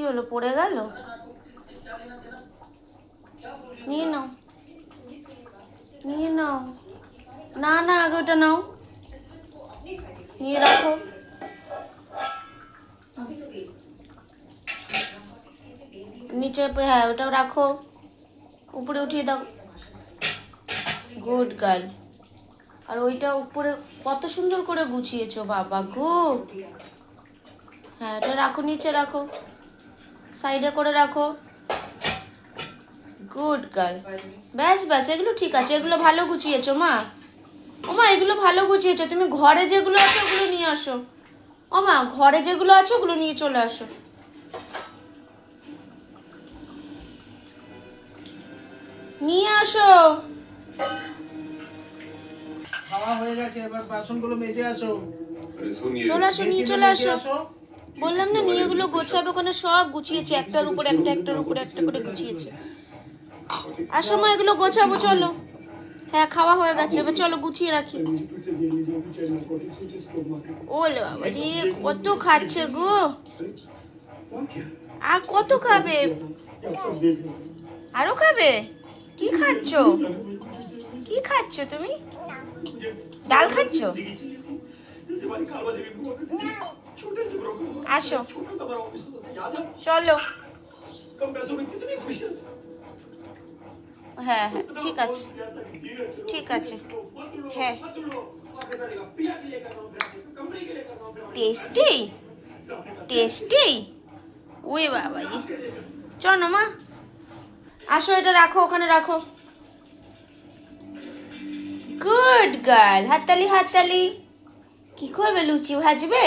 হলো, পড়ে গেল? নিয়ে নাও, নিয়ে নাও। না না, আগে ওটা নাও, নিয়ে রাখো। নিচে, হ্যাঁ ওটাও রাখো, উপরে উঠিয়ে দাও। Good girl. আর ওইটা উপরে কত সুন্দর করে গুছিয়েছো বাবা গো। হ্যাঁ এটা রাখো, নিচে রাখো, সাইডে করে রাখো। Good girl. ব্যাস ব্যাস, এগুলো ঠিক আছে, এগুলো ভালো গুছিয়েছো মা। ও মা, এগুলো ভালো গুছিয়েছো। তুমি ঘরে যেগুলো আছে ওগুলো নিয়ে আসো। ও মা, ঘরে যেগুলো আছে ওগুলো নিয়ে চলে আসো। নিয়ে আসো। খাওয়া হয়ে গেছে, এবার বাসনগুলো মেজে আসো। চলে আসো, নিয়ে চলে আসো। বললাম না, নিয়ে এগুলো গোছাবে, ওখানে সব গুছিয়েছে, একটার উপর একটা, একটার উপর একটা করে গুছিয়েছে। আসো মা, এগুলো গোছাবো, চলো। হ্যাঁ খাওয়া হয়ে গেছে, এবার চলো গুছিয়ে রাখি। ওলে বাবা রে, কত খাচ্ছে গো, আর কত খাবে? আরো খাবে? কি খাচ্ছো? কি খাচ্ছো তুমি? ডাল খাচ্ছো? আসো, চলো। হ্যাঁ হ্যাঁ ঠিক আছে, ঠিক আছে। হ্যাঁ টেস্টি, টেস্টি। ওই বাবা, চলো মা, আসো, এটা রাখো, ওখানে রাখো। গুড গার্ল, হাততালি হাততালি। কি করবে, লুচি ভাজবে?